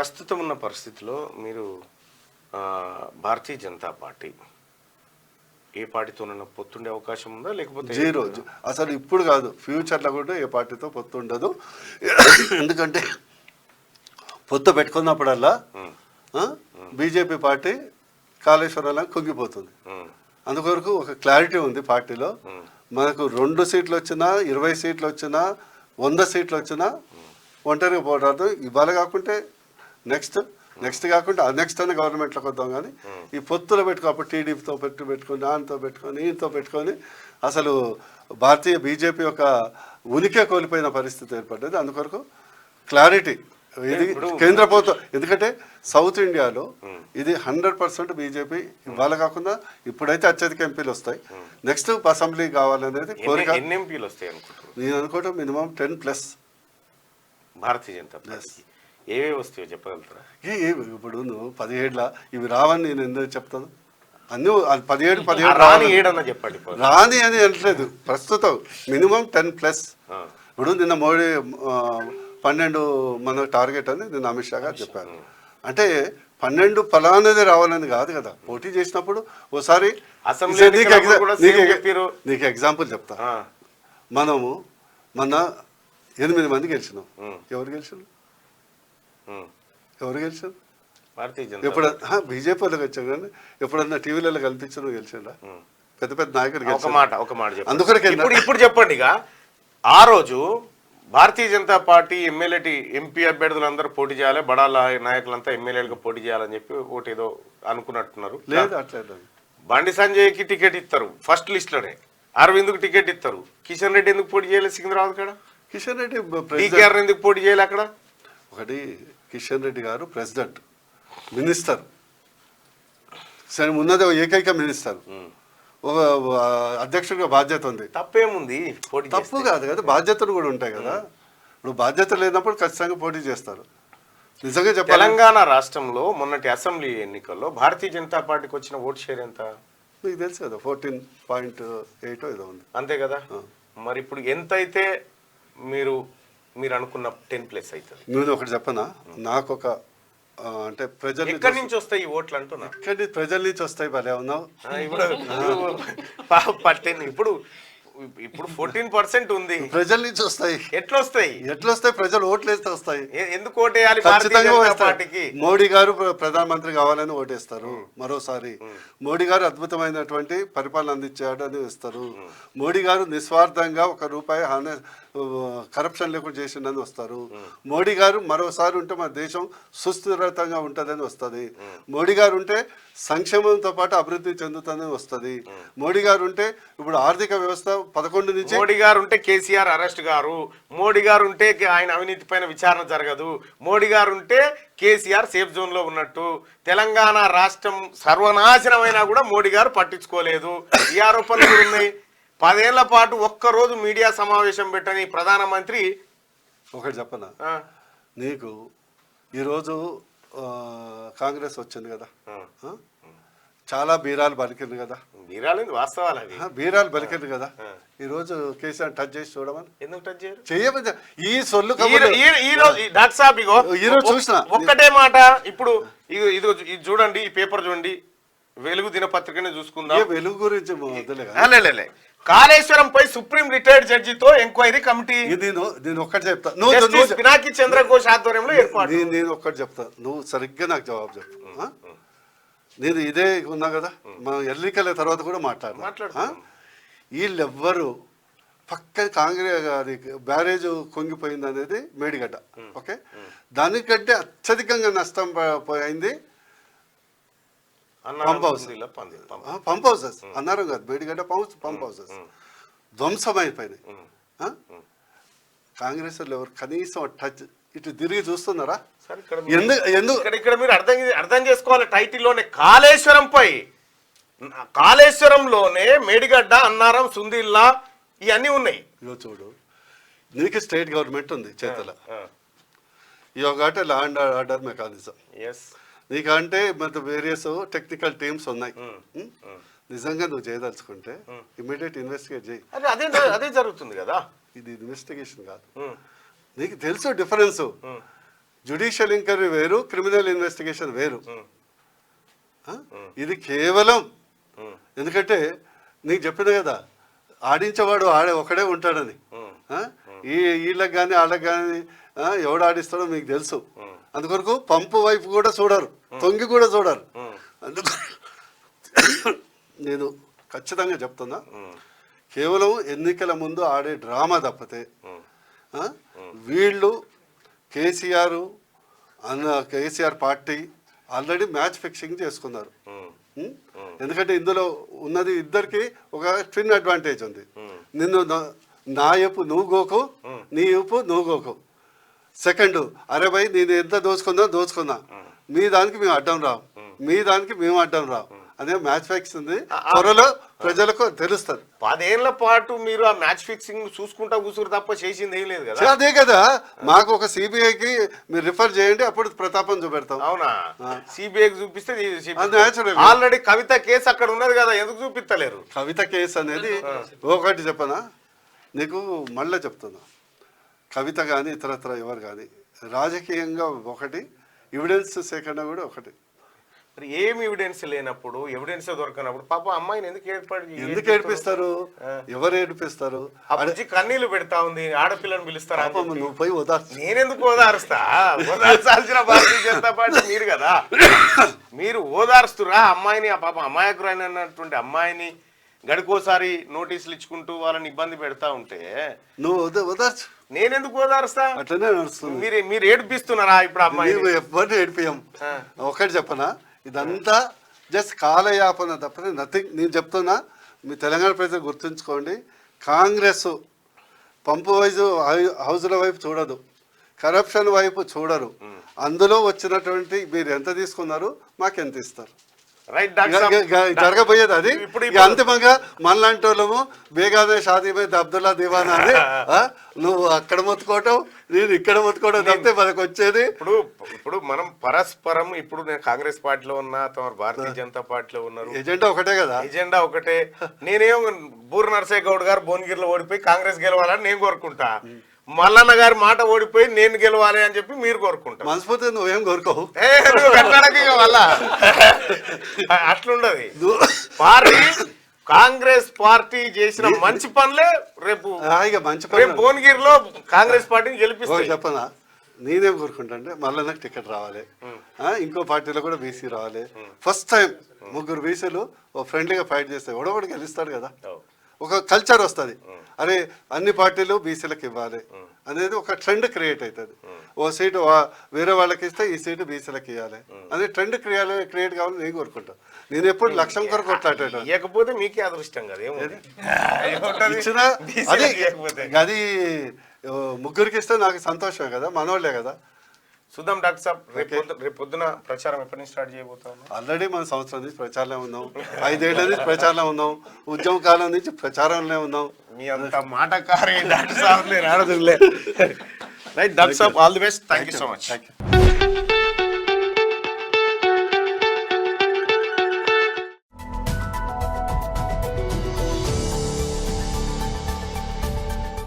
ప్రస్తుతం ఉన్న పరిస్థితిలో మీరు భారతీయ జనతా పార్టీ ఏ పార్టీతోనైనా పొత్తుండే అవకాశం ఉందా, లేకపోతే జీరో? అసలు ఇప్పుడు కాదు, ఫ్యూచర్లో కూడా ఏ పార్టీతో పొత్తు ఉండదు. ఎందుకంటే పొత్తు పెట్టుకున్నప్పుడల్లా బీజేపీ పార్టీ కాళేశ్వరంలో కుంగిపోతుంది. అందుకొరకు ఒక క్లారిటీ ఉంది పార్టీలో. మనకు 2 సీట్లు వచ్చినా, 20 సీట్లు వచ్చినా, 100 సీట్లు వచ్చినా ఒంటరిగా పోరాదు. ఇవాళ కాకుంటే నెక్స్ట్ కాకుండా నెక్స్ట్ అనే గవర్నమెంట్లోకి వద్దాం. కానీ ఈ పొత్తులో అప్పుడు టీడీపీతో పెట్టుకొని దాంతో పెట్టుకొని ఈయనతో పెట్టుకొని అసలు భారతీయ బీజేపీ యొక్క ఉనికి కోల్పోయిన పరిస్థితి ఏర్పడ్డది. అందుకొరకు క్లారిటీ ఇది కేంద్ర ప్రభుత్వం. ఎందుకంటే సౌత్ ఇండియాలో ఇది 100% బీజేపీ. ఇవాళ కాకుండా ఇప్పుడైతే అత్యధిక ఎంపీలు వస్తాయి. నెక్స్ట్ అసెంబ్లీ కావాలనేది కోరిక. ఎన్ని ఎంపీలు వస్తాయి అనుకుంటున్నాను? నేను అనుకోవటం మినిమం 10+ భారతీయ జనతా పార్టీ. ఏవే వస్తాయో చెప్పగలుగుతారా? ఇప్పుడు నువ్వు 17 ఇవి రావని నేను ఎందుకు చెప్తాను? అన్నీ 17 రాని చెప్పండి. రాని అని అనట్లేదు, ప్రస్తుతం మినిమం 10+. ఇప్పుడు నిన్న మోడీ 12 మన టార్గెట్ అని నిన్న అమిత్ షా గారు చెప్పారు. అంటే 12 ఫలానది రావాలని కాదు కదా. పోటీ చేసినప్పుడు ఓసారి నీకు ఎగ్జాంపుల్ చెప్తా. మనము మొన్న 8 మంది గెలిచినాం. ఎవరు గెలిచారు? ఎప్పుడన్నా బీజేపీ వాళ్ళకి వచ్చారు కానీ ఎప్పుడన్నా టీవీలలో కల్పించిన గెలిచిందా? పెద్ద పెద్ద నాయకులు. ఒక మాట అందుకని ఇప్పుడు చెప్పండి. ఇక ఆ రోజు భారతీయ జనతా పార్టీ ఎంపీ అభ్యర్థులు అందరూ పోటీ చేయాలి, బడాల నాయకులంతా ఎమ్మెల్యేలుగా పోటీ చేయాలని చెప్పి ఒకటి ఏదో అనుకున్నట్టున్నారు. లేదు, అట్లేదు. బండి సంజయ్కి టికెట్ ఇస్తారు ఫస్ట్ లిస్ట్ లోనే, అరవింద్కు టికెట్ ఇస్తారు. కిషన్ రెడ్డి ఎందుకు పోటీ చేయలేదు సికింద్రాబాద్ కాడ? కిషన్ రెడ్డి ఎందుకు పోటీ చేయాలి అక్కడ? ఒకటి, కిషన్ రెడ్డి గారు ప్రెసిడెంట్, మినిస్టర్, సరే ఉన్నది ఏకైక మినిస్టర్, ఒక అధ్యక్షుడిగా బాధ్యత ఉంది. తప్పేముంది? తప్పు కాదు కదా, బాధ్యతలు కూడా ఉంటాయి కదా. ఇప్పుడు బాధ్యత లేనప్పుడు ఖచ్చితంగా పోటీ చేస్తారు. నిజంగా చెప్పాలి, తెలంగాణ రాష్ట్రంలో మొన్నటి అసెంబ్లీ ఎన్నికల్లో భారతీయ జనతా పార్టీకి వచ్చిన ఓట్ షేర్ ఎంత మీకు తెలుసు కదా? 14.8 ఏదో ఉంది, అంతే కదా. మరి ఇప్పుడు ఎంత అయితే మీరు అనుకున్న 10+ అవుతుంది. నేను ఒకటి చెప్పనా, నాకు ఒక అంటే ప్రజలు ఎక్కడి నుంచి వస్తాయి ఈ ఓట్లు అంటున్నా? ఎక్కడి ప్రజల నుంచి వస్తాయి. భలే ఉన్నావు. ఇప్పుడు 14% ఉంది, ప్రజల నుంచి వస్తాయి. ఎట్లా వస్తాయి? ప్రజలు ఓట్లు వేస్తే వస్తాయి. ఎందుకు ఓటేయాలి? మోడీ గారు ప్రధానమంత్రి కావాలని ఓటేస్తారు. మరోసారి మోడీ గారు అద్భుతమైనటువంటి పరిపాలన అందించాడు అని ఇస్తారు. మోడీ గారు నిస్వార్థంగా ₹1 కరప్షన్ లేకుండా చేసిందని వస్తారు. మోడీ గారు మరోసారి ఉంటే మన దేశం సుస్థిరంగా ఉంటుందని వస్తుంది. మోడీ గారు ఉంటే సంక్షేమంతో పాటు అభివృద్ధి చెందుతుందని వస్తుంది. మోడీ గారు ఉంటే ఇప్పుడు ఆర్థిక వ్యవస్థ 11 నుంచి, మోడీ గారు ఉంటే కేసీఆర్ అరెస్ట్ గారు, మోడీ గారు ఉంటే ఆయన అవినీతి పైన విచారణ జరగదు, మోడీ గారు ఉంటే కేసీఆర్ సేఫ్ జోన్ లో ఉన్నట్టు, తెలంగాణ రాష్ట్రం సర్వనాశనమైనా కూడా మోడీ గారు పట్టించుకోలేదు. ఈ ఆరోపణలు ఉన్నాయి. 10 ఏళ్ల పాటు ఒక్కరోజు మీడియా సమావేశం పెట్టని ప్రధానమంత్రి. ఒకటి చెప్పనా నీకు, ఈరోజు కాంగ్రెస్ వచ్చింది కదా, చాలా బీరాలు బలికింది కదా. బీరాలు వాస్తవాలు, బీరాలు బలికింది కదా. ఈరోజు కేసీఆర్ టచ్ చేసి చూడమని ఎందుకు టచ్ చేయరు? చెయ్యమని ఈ సొల్లు డాక్టర్ సాబ్ ఇగో ఈరోజు చూసిన ఒక్కటే మాట. ఇప్పుడు ఇది చూడండి, ఈ పేపర్ చూడండి, వెలుగు దినపత్రికనే చూసుకుందాం. వెలుగు గురించి కాళేశ్వరంపై సుప్రీం రిటైర్డ్ జడ్జితో ఎంక్వైరీ కమిటీ. నేను ఒక్కటి చెప్తా, పినాకి చంద్రఘోష్ ఆధ్వర్యంలో ఏర్పాటు. నేను ఒక్కటి చెప్తా, నువ్వు సరిగ్గా నాకు జవాబు చెప్తా. నేను ఇదే ఉన్నా కదా, మనం ఎన్నికల తర్వాత కూడా మాట్లాడు. వీళ్ళెవ్వరు పక్క కాంగ్రెస్ గారి బ్యారేజ్ కొంగిపోయింది అనేది మేడిగడ్డ. ఓకే, దానికంటే అత్యధికంగా నష్టం పోయింది పంప్ హౌసెస్. అన్నారు కదా, మేడిగడ్డ పంప్ హౌసెస్ ధ్వంసమైపోయినాయి. కాంగ్రెస్ వాళ్ళు ఎవరు కనీసం టచ్ ఇటు తిరిగి చూస్తున్నారా? ఇక్కడ మీరు అర్థం చేసుకోవాలి. టైటిల్లోనే కాళేశ్వరంలోనే మేడిగడ్డ, అన్నారం, సుందిల్లా ఇవన్నీ ఉన్నాయి. ఇగో చూడు, నీకు స్టేట్ గవర్నమెంట్ ఉంది చేతల, ఈ ఒకటి లా అండ్ ఆర్డర్ మెకానిజం. నీకంటే మన వేరియస్ టెక్నికల్ టీమ్స్ ఉన్నాయి. నిజంగా నువ్వు చేయదలుచుకుంటే ఇమీడియట్ ఇన్వెస్టిగేట్ చేయి. అదే జరుగుతుంది కదా. ఇది ఇన్వెస్టిగేషన్ కాదు. నీకు తెలుసు డిఫరెన్స్. జ్యుడిషియల్ ఎంక్వైరీ వేరు, క్రిమినల్ ఇన్వెస్టిగేషన్ వేరు. ఇది కేవలం ఎందుకంటే నీకు చెప్పిన కదా, ఆడించేవాడు ఒకడే ఉంటాడని. వీళ్ళకి కానీ వాళ్ళకి కానీ ఎవడు ఆడిస్తాడో మీకు తెలుసు. అందుకొరకు పంపు వైపు కూడా చూడరు, తొంగి కూడా చూడరు. అందుకు నేను ఖచ్చితంగా చెప్తున్నా, కేవలం ఎన్నికల ముందు ఆడే డ్రామా తప్పితే వీళ్ళు KCR party already match fixing చేసుకున్నారు. ఎందుకంటే ఇందులో ఉన్నది ఇద్దరికి ఒక ట్విన్ అడ్వాంటేజ్ ఉంది. నా వైపు నువ్వు గోకు, నీ వైపు నువ్వు గోకు. సెకండ్, అరే భయ్ నేను ఎంత దోచుకున్నా, మీ దానికి మేము అడ్డం రావు, మీ దానికి మేము అడ్డం రావు అనే మ్యాచ్ ఫిక్స్ ఉంది. త్వరలో ప్రజలకు తెలుస్తుంది. 10 ఏళ్ల పాటు మీరు ఆ మ్యాచ్ ఫిక్సింగ్ చూసుకుంటా కూసురు తప్ప చేసింది ఏం లేదు కదా. అదే కదా, మాకు ఒక సిబిఐకి మీరు రిఫర్ చేయండి, అప్పుడు ప్రతాపం చూపెడతాం. అవునా? సిబిఐకి చూపిస్తే ఆల్రెడీ కవిత కేసు అక్కడ ఉన్నది కదా, ఎందుకు చూపిస్తలేరు? కవిత కేసు అనేది ఒకటి చెప్పనా నీకు, మళ్ళీ చెప్తున్నా, కవిత కానీ ఇతరత్ర ఎవరు కానీ రాజకీయంగా ఒకటి, ఎవిడెన్స్ సేకరణ కూడా ఒకటి. మరి ఏమి ఎవిడెన్స్ లేనప్పుడు, ఎవిడెన్స్ దొరకనప్పుడు పాప అమ్మాయిని ఎందుకు ఏడిపిస్తారు? ఎవరు ఏడిపిస్తారు? కన్నీళ్లు పెడతా ఉంది, ఆడపిల్లని పిలుస్తారా? నువ్వు పోయి ఓదార్చు. నేనెందుకు ఓదారుస్తా? ఓదార్చాల్సిన భారతీయ జనతా పార్టీ మీరు కదా. మీరు ఓదార్స్తురా అమ్మాయిని? ఆ పాప అమాయకురైనటువంటి అమ్మాయిని గడికోసారి నోటీసులు ఇచ్చుకుంటూ వాళ్ళని ఇబ్బంది పెడతా ఉంటే నువ్వు ఓదార్చు. నేనెందుకు ఓదారుస్తా? అట్లనే నడుస్తుంది. మీరు ఏడిపిస్తున్నారా ఇప్పుడు అమ్మాయి? ఎవరిని ఏడిపియం. ఒకటి చెప్పనా, ఇదంతా జస్ట్ కాలయాపన తప్పని నథింగ్. నేను చెప్తున్నా, మీ తెలంగాణ ప్రజలు గుర్తుంచుకోండి, కాంగ్రెస్ పంపు వైపు హౌజుల వైపు చూడదు, కరప్షన్ వైపు చూడరు. అందులో వచ్చినటువంటి మీరు ఎంత తీసుకున్నారు, మాకు ఎంత ఇస్తారు, జరగబోయేది అది. అంతిమంగా మనలాంటి వాళ్ళము బేగానే షాదీ మీద అబ్దుల్లా దివానా అని నువ్వు అక్కడ మొత్తుకోవటం, నేను ఇక్కడ మొత్తుకోవడం తప్పితే మనకు వచ్చేది. ఇప్పుడు మనం పరస్పరం, ఇప్పుడు నేను కాంగ్రెస్ పార్టీలో ఉన్నా, తమ భారతీయ జనతా పార్టీలో ఉన్నారు, ఎజెండా ఒకటే కదా. ఎజెండా ఒకటే. నేనేం బూర నరసయ్య గౌడ్ గారు భువనగిరిలో ఓడిపోయి కాంగ్రెస్ గెలవాలని నేను కోరుకుంటా, మల్లన్న గారి మాట ఓడిపోయి నేను గెలవాలి అని చెప్పి మీరు కోరుకుంటా. మనస్ఫూర్తి నువ్వేం కోరుకోవు, అట్లుండదు పార్టీ. కాంగ్రెస్ పార్టీ చేసిన మంచి పనులే రేపు భువనగిరిలో కాంగ్రెస్ పార్టీని గెలిపిస్తాయి. చెప్పనా, నేనేం కోరుకుంటా అంటే మల్లన్నకు టికెట్ రావాలి, ఇంకో పార్టీలో కూడా బీసీ రావాలి. ఫస్ట్ టైం 3 బీసీలు ఓ ఫ్రెండ్లీగా ఫైట్ చేస్తే ఒకటి గెలుస్తాడు కదా. ఒక కల్చర్ వస్తుంది, అరే అన్ని పార్టీలు బీసీలకు ఇవ్వాలి అనేది ఒక ట్రెండ్ క్రియేట్ అవుతుంది. ఓ సీటు వేరే వాళ్ళకి ఇస్తే ఈ సీటు బీసీలకు ఇవ్వాలి అనే ట్రెండ్ క్రియేట్ కావాలని నేను కోరుకుంటాను. నేను ఎప్పుడు లక్ష్యం కొరకు కొట్లాడేటా, లేకపోతే మీకే అదృష్టం కదా ఇచ్చినా. అది 3 ఇస్తే నాకు సంతోషమే కదా, మనోళ్ళే కదా. చూద్దాం డాక్టర్ సాబ్, రేపు పొద్దున ప్రచారం ఎప్పటి నుంచి స్టార్ట్ చేయబోతాం? ఆల్రెడీ మన సంవత్సరం నుంచి ప్రచారంలో ఉన్నాం, 5 ఏళ్ల నుంచి ప్రచారంలో ఉన్నాం, ఉద్యమ కాలం నుంచి ప్రచారంలో ఉన్నాం. మీ అంత మాటకారి డాక్టర్ సాబ్ రాడదులే. రైట్ డాక్టర్ సాబ్, all the best. Thank you so much.